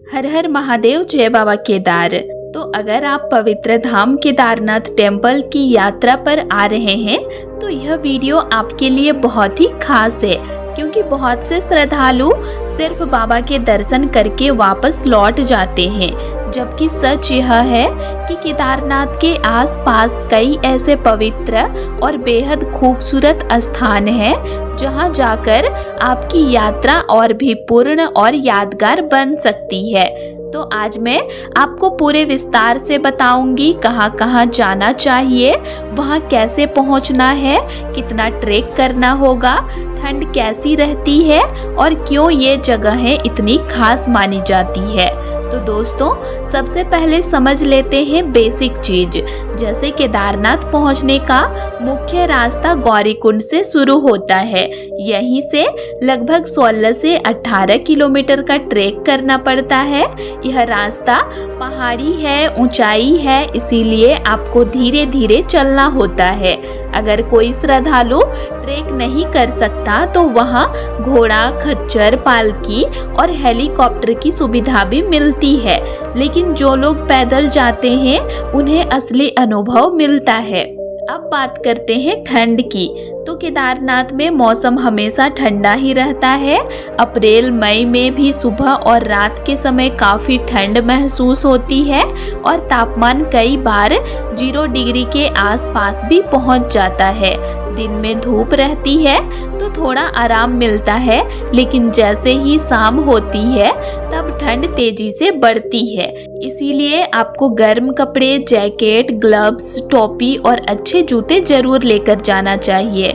हर हर महादेव, जय बाबा केदार। तो अगर आप पवित्र धाम केदारनाथ टेम्पल की यात्रा पर आ रहे हैं तो यह वीडियो आपके लिए बहुत ही खास है, क्योंकि बहुत से श्रद्धालु सिर्फ बाबा के दर्शन करके वापस लौट जाते हैं, जबकि सच यह है कि केदारनाथ के आसपास कई ऐसे पवित्र और बेहद खूबसूरत स्थान हैं जहां जाकर आपकी यात्रा और भी पूर्ण और यादगार बन सकती है। तो आज मैं आपको पूरे विस्तार से बताऊंगी कहां कहां जाना चाहिए, वहां कैसे पहुंचना है, कितना ट्रेक करना होगा, ठंड कैसी रहती है और क्यों ये जगहें इतनी खास मानी जाती है। तो दोस्तों, सबसे पहले समझ लेते हैं बेसिक चीज। जैसे केदारनाथ पहुंचने का मुख्य रास्ता गौरीकुंड से शुरू होता है। यहीं से लगभग 16 से 18 किलोमीटर का ट्रेक करना पड़ता है। यह रास्ता पहाड़ी है, ऊंचाई है, इसीलिए आपको धीरे धीरे चलना होता है। अगर कोई श्रद्धालु ट्रेक नहीं कर सकता तो वहाँ घोड़ा, खच्चर, पालकी और हेलीकॉप्टर की सुविधा भी मिलती है, लेकिन जो लोग पैदल जाते हैं उन्हें असली अनुभव मिलता है। अब बात करते हैं ठंड की। तो केदारनाथ में मौसम हमेशा ठंडा ही रहता है। अप्रैल मई में भी सुबह और रात के समय काफ़ी ठंड महसूस होती है और तापमान कई बार 0 डिग्री के आसपास भी पहुंच जाता है। दिन में धूप रहती है तो थोड़ा आराम मिलता है, लेकिन जैसे ही शाम होती है तब ठंड तेजी से बढ़ती है। इसीलिए आपको गर्म कपड़े, जैकेट, ग्लव्स, टोपी और अच्छे जूते जरूर लेकर जाना चाहिए।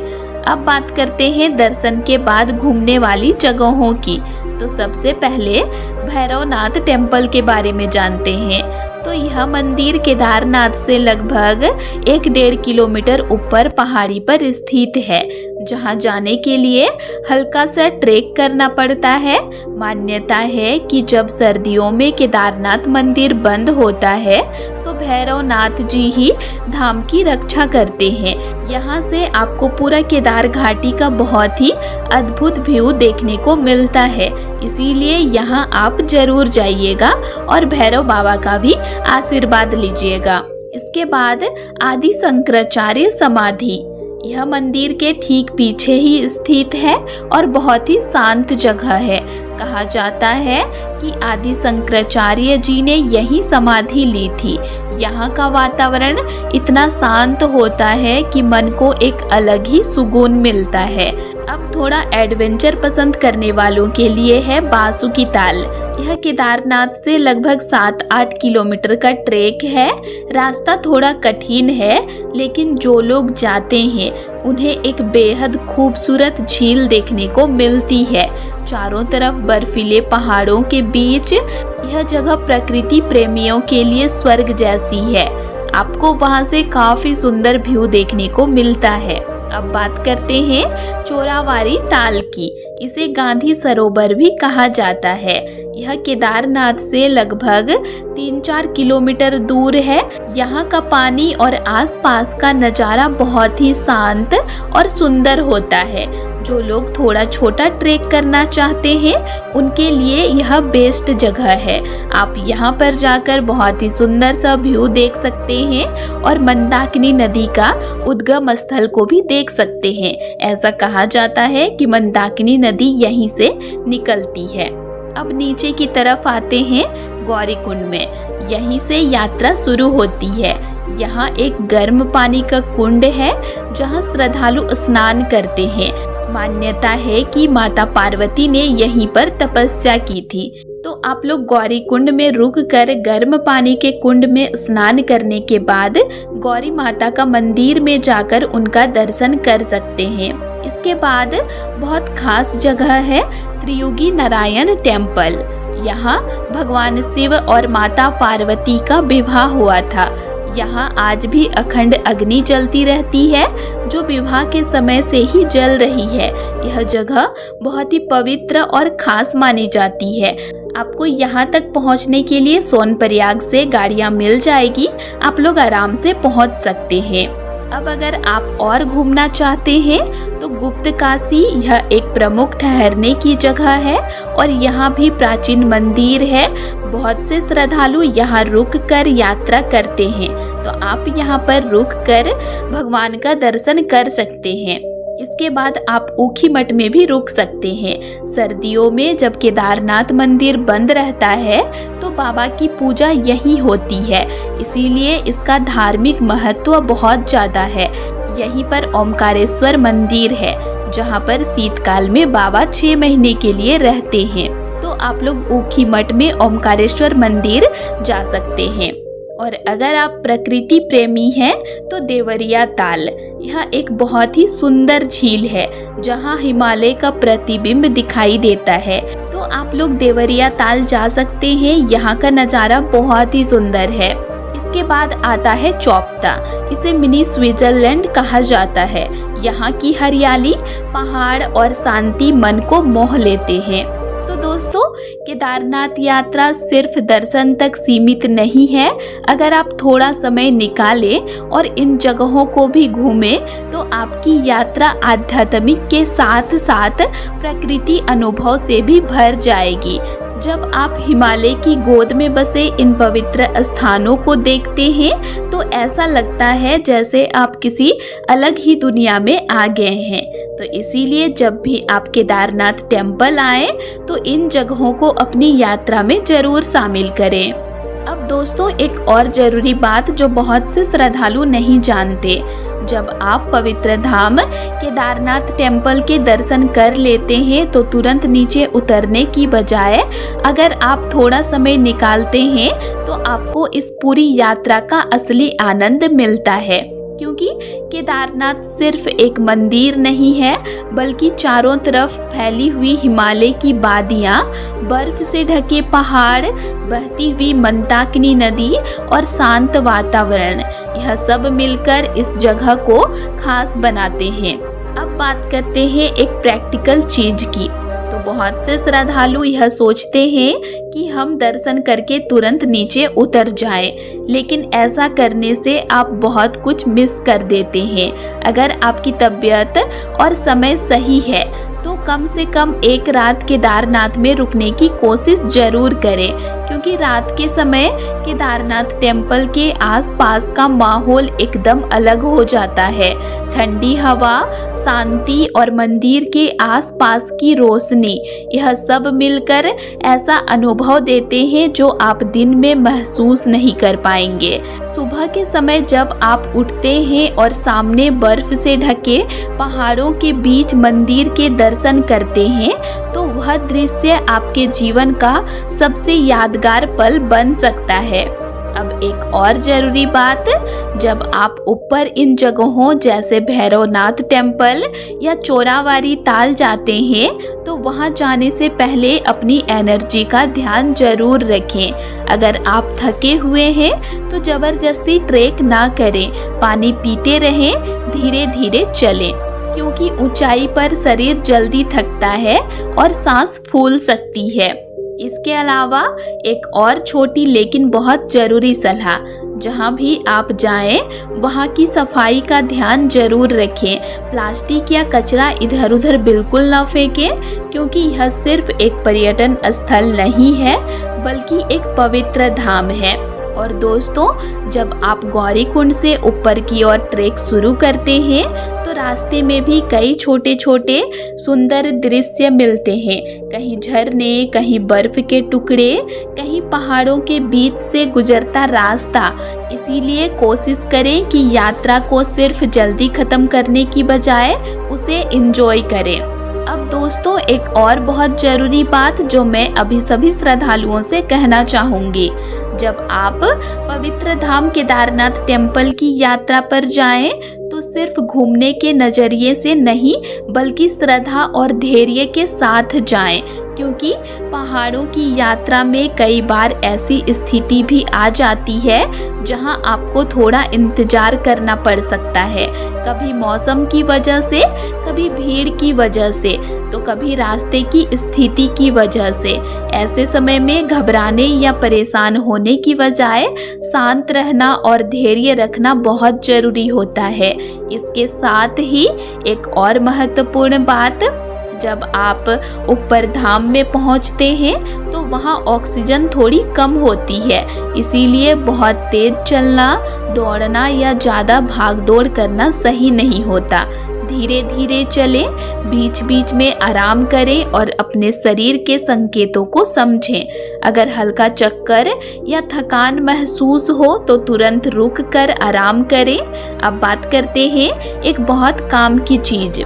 अब बात करते हैं दर्शन के बाद घूमने वाली जगहों की। तो सबसे पहले भैरवनाथ टेम्पल के बारे में जानते हैं। तो यह मंदिर केदारनाथ से लगभग 1-1.5 किलोमीटर ऊपर पहाड़ी पर स्थित है, जहां जाने के लिए हल्का सा ट्रेक करना पड़ता है। मान्यता है कि जब सर्दियों में केदारनाथ मंदिर बंद होता है तो भैरवनाथ जी ही धाम की रक्षा करते हैं। यहाँ से आपको पूरा केदार घाटी का बहुत ही अद्भुत व्यू देखने को मिलता है, इसीलिए यहाँ आप जरूर जाइएगा और भैरव बाबा का भी आशीर्वाद लीजिएगा। इसके बाद आदि शंकराचार्य समाधि, यह मंदिर के ठीक पीछे ही स्थित है और बहुत ही शांत जगह है। कहा जाता है कि आदि शंकराचार्य जी ने यही समाधि ली थी। यहाँ का वातावरण इतना शांत होता है कि मन को एक अलग ही सुकून मिलता है। अब थोड़ा एडवेंचर पसंद करने वालों के लिए है बासुकी ताल। यह केदारनाथ से लगभग 7-8 किलोमीटर का ट्रेक है। रास्ता थोड़ा कठिन है, लेकिन जो लोग जाते हैं उन्हें एक बेहद खूबसूरत झील देखने को मिलती है। चारों तरफ बर्फीले पहाड़ों के बीच यह जगह प्रकृति प्रेमियों के लिए स्वर्ग जैसी है। आपको वहां से काफी सुंदर व्यू देखने को मिलता है। अब बात करते हैं चोरावारी ताल की। इसे गांधी सरोवर भी कहा जाता है। यह केदारनाथ से लगभग 3-4 किलोमीटर दूर है। यहाँ का पानी और आसपास का नज़ारा बहुत ही शांत और सुंदर होता है। जो लोग थोड़ा छोटा ट्रेक करना चाहते हैं उनके लिए यह बेस्ट जगह है। आप यहाँ पर जाकर बहुत ही सुंदर सा व्यू देख सकते हैं और मंदाकिनी नदी का उद्गम स्थल को भी देख सकते हैं। ऐसा कहा जाता है कि मंदाकिनी नदी यहीं से निकलती है। अब नीचे की तरफ आते हैं गौरीकुंड में। यहीं से यात्रा शुरू होती है। यहाँ एक गर्म पानी का कुंड है जहाँ श्रद्धालु स्नान करते हैं। मान्यता है कि माता पार्वती ने यहीं पर तपस्या की थी। तो आप लोग गौरी कुंड में रुक कर गर्म पानी के कुंड में स्नान करने के बाद गौरी माता का मंदिर में जाकर उनका दर्शन कर सकते हैं। इसके बाद बहुत खास जगह है त्रियुगी नारायण टेम्पल। यहाँ भगवान शिव और माता पार्वती का विवाह हुआ था। यहाँ आज भी अखंड अग्नि जलती रहती है, जो विवाह के समय से ही जल रही है। यह जगह बहुत ही पवित्र और खास मानी जाती है। आपको यहाँ तक पहुँचने के लिए सोनप्रयाग से गाड़ियाँ मिल जाएगी, आप लोग आराम से पहुँच सकते हैं। अब अगर आप और घूमना चाहते हैं तो गुप्तकाशी यह एक प्रमुख ठहरने की जगह है और यहाँ भी प्राचीन मंदिर है। बहुत से श्रद्धालु यहाँ रुक कर यात्रा करते हैं, तो आप यहाँ पर रुक कर भगवान का दर्शन कर सकते हैं। इसके बाद आप ऊखीमठ में भी रुक सकते हैं। सर्दियों में जब केदारनाथ मंदिर बंद रहता है तो बाबा की पूजा यहीं होती है, इसीलिए इसका धार्मिक महत्व बहुत ज़्यादा है। यहीं पर ओमकारेश्वर मंदिर है, जहाँ पर शीतकाल में बाबा 6 महीने के लिए रहते हैं। तो आप लोग ऊखीमठ में ओमकारेश्वर मंदिर जा सकते हैं। और अगर आप प्रकृति प्रेमी हैं तो देवरिया ताल, यह एक बहुत ही सुंदर झील है जहां हिमालय का प्रतिबिंब दिखाई देता है। तो आप लोग देवरिया ताल जा सकते हैं, यहाँ का नज़ारा बहुत ही सुंदर है। इसके बाद आता है चौपता, इसे मिनी स्विट्जरलैंड कहा जाता है। यहाँ की हरियाली, पहाड़ और शांति मन को मोह लेते हैं। तो दोस्तों, केदारनाथ यात्रा सिर्फ दर्शन तक सीमित नहीं है। अगर आप थोड़ा समय निकालें और इन जगहों को भी घूमें तो आपकी यात्रा आध्यात्मिक के साथ साथ प्रकृति अनुभव से भी भर जाएगी। जब आप हिमालय की गोद में बसे इन पवित्र स्थानों को देखते हैं तो ऐसा लगता है जैसे आप किसी अलग ही दुनिया में आ गए हैं। तो इसीलिए जब भी आप केदारनाथ टेम्पल आए तो इन जगहों को अपनी यात्रा में जरूर शामिल करें। अब दोस्तों, एक और जरूरी बात जो बहुत से श्रद्धालु नहीं जानते, जब आप पवित्र धाम केदारनाथ टेम्पल के दर्शन कर लेते हैं तो तुरंत नीचे उतरने की बजाय अगर आप थोड़ा समय निकालते हैं तो आपको इस पूरी यात्रा का असली आनंद मिलता है। क्योंकि केदारनाथ सिर्फ एक मंदिर नहीं है, बल्कि चारों तरफ फैली हुई हिमालय की वादियाँ, बर्फ से ढके पहाड़, बहती हुई मंदाकिनी नदी और शांत वातावरण, यह सब मिलकर इस जगह को खास बनाते हैं। अब बात करते हैं एक प्रैक्टिकल चीज की। तो बहुत से श्रद्धालु यह सोचते हैं कि हम दर्शन करके तुरंत नीचे उतर जाएं, लेकिन ऐसा करने से आप बहुत कुछ मिस कर देते हैं। अगर आपकी तबीयत और समय सही है तो कम से कम एक रात केदारनाथ में रुकने की कोशिश जरूर करें, क्योंकि रात के समय केदारनाथ टेम्पल के आसपास का माहौल एकदम अलग हो जाता है। ठंडी हवा, शांति और मंदिर के आसपास की रोशनी, यह सब मिलकर ऐसा अनुभव देते हैं जो आप दिन में महसूस नहीं कर पाएंगे। सुबह के समय जब आप उठते हैं और सामने बर्फ से ढके पहाड़ों के बीच मंदिर के दर्शन करते हैं तो वह दृश्य आपके जीवन का सबसे यादगार पल बन सकता है। अब एक और जरूरी बात, जब आप ऊपर इन जगहों जैसे भैरवनाथ टेम्पल या चोरावारी ताल जाते हैं तो वहां जाने से पहले अपनी एनर्जी का ध्यान जरूर रखें। अगर आप थके हुए हैं तो जबरदस्ती ट्रेक ना करें, पानी पीते रहें, धीरे धीरे चलें, क्योंकि ऊंचाई पर शरीर जल्दी थकता है और सांस फूल सकती है। इसके अलावा एक और छोटी लेकिन बहुत ज़रूरी सलाह, जहाँ भी आप जाएं वहाँ की सफाई का ध्यान जरूर रखें। प्लास्टिक या कचरा इधर उधर बिल्कुल ना फेंकें, क्योंकि यह सिर्फ एक पर्यटन स्थल नहीं है बल्कि एक पवित्र धाम है। और दोस्तों, जब आप गौरीकुंड से ऊपर की ओर ट्रेक शुरू करते हैं तो रास्ते में भी कई छोटे छोटे सुंदर दृश्य मिलते हैं। कहीं झरने, कहीं बर्फ के टुकड़े, कहीं पहाड़ों के बीच से गुजरता रास्ता। इसीलिए कोशिश करें कि यात्रा को सिर्फ जल्दी खत्म करने की बजाय उसे एंजॉय करें। अब दोस्तों, एक और बहुत ज़रूरी बात जो मैं अभी सभी श्रद्धालुओं से कहना चाहूँगी, जब आप पवित्र धाम केदारनाथ टेम्पल की यात्रा पर जाएं तो सिर्फ घूमने के नज़रिए से नहीं बल्कि श्रद्धा और धैर्य के साथ जाएं। क्योंकि पहाड़ों की यात्रा में कई बार ऐसी स्थिति भी आ जाती है जहां आपको थोड़ा इंतजार करना पड़ सकता है, कभी मौसम की वजह से, कभी भीड़ की वजह से, तो कभी रास्ते की स्थिति की वजह से। ऐसे समय में घबराने या परेशान होने की बजाय शांत रहना और धैर्य रखना बहुत जरूरी होता है। इसके साथ ही एक और महत्वपूर्ण बात, जब आप ऊपर धाम में पहुंचते हैं तो वहां ऑक्सीजन थोड़ी कम होती है, इसीलिए बहुत तेज चलना, दौड़ना या ज़्यादा भागदौड़ करना सही नहीं होता। धीरे धीरे चलें, बीच बीच में आराम करें और अपने शरीर के संकेतों को समझें। अगर हल्का चक्कर या थकान महसूस हो तो तुरंत रुक कर आराम करें। अब बात करते हैं एक बहुत काम की चीज़,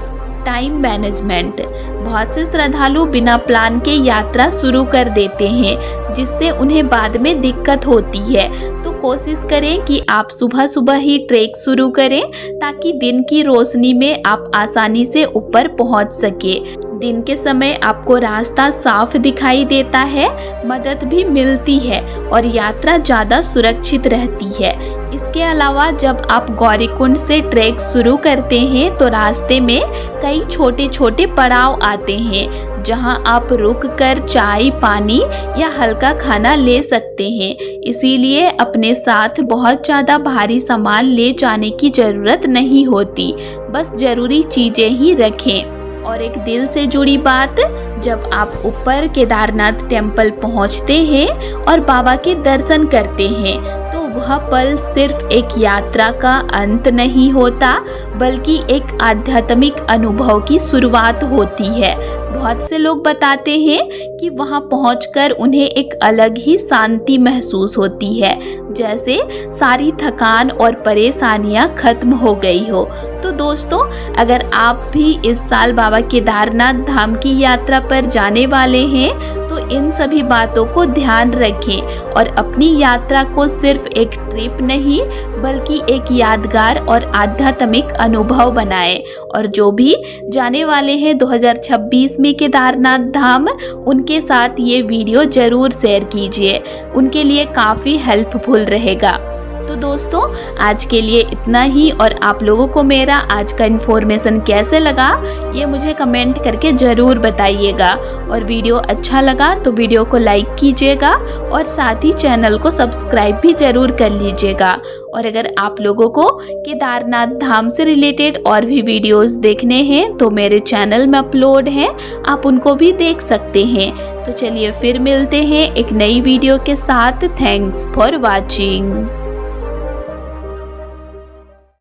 टाइम मैनेजमेंट। बहुत से श्रद्धालु बिना प्लान के यात्रा शुरू कर देते हैं, जिससे उन्हें बाद में दिक्कत होती है। तो कोशिश करें कि आप सुबह सुबह ही ट्रैक शुरू करें, ताकि दिन की रोशनी में आप आसानी से ऊपर पहुंच सके। दिन के समय आपको रास्ता साफ दिखाई देता है, मदद भी मिलती है और यात्रा ज़्यादा सुरक्षित रहती है। इसके अलावा जब आप गौरीकुंड से ट्रैक शुरू करते हैं तो रास्ते में कई छोटे छोटे पड़ाव आते हैं, जहां आप रुक कर चाय, पानी या हल्का खाना ले सकते हैं। इसीलिए अपने साथ बहुत ज़्यादा भारी सामान ले जाने की ज़रूरत नहीं होती, बस ज़रूरी चीज़ें ही रखें। और एक दिल से जुड़ी बात, जब आप ऊपर केदारनाथ टेम्पल पहुंचते हैं और बाबा के दर्शन करते हैं तो वह पल सिर्फ एक यात्रा का अंत नहीं होता, बल्कि एक आध्यात्मिक अनुभव की शुरुआत होती है। बहुत से लोग बताते हैं कि वहां पहुंचकर उन्हें एक अलग ही शांति महसूस होती है, जैसे सारी थकान और परेशानियां खत्म हो गई हो। तो दोस्तों, अगर आप भी इस साल बाबा केदारनाथ धाम की यात्रा पर जाने वाले हैं तो इन सभी बातों को ध्यान रखें और अपनी यात्रा को सिर्फ एक ट्रिप नहीं बल्कि एक यादगार और आध्यात्मिक अनुभव बनाएं। और जो भी जाने वाले हैं 2026 में केदारनाथ धाम, उनके साथ ये वीडियो जरूर शेयर कीजिए, उनके लिए काफ़ी हेल्पफुल रहेगा। तो दोस्तों, आज के लिए इतना ही, और आप लोगों को मेरा आज का इन्फॉर्मेशन कैसे लगा ये मुझे कमेंट करके ज़रूर बताइएगा। और वीडियो अच्छा लगा तो वीडियो को लाइक कीजिएगा और साथ ही चैनल को सब्सक्राइब भी ज़रूर कर लीजिएगा। और अगर आप लोगों को केदारनाथ धाम से रिलेटेड और भी वीडियोस देखने हैं तो मेरे चैनल में अपलोड हैं, आप उनको भी देख सकते हैं। तो चलिए फिर मिलते हैं एक नई वीडियो के साथ। Thanks for watching.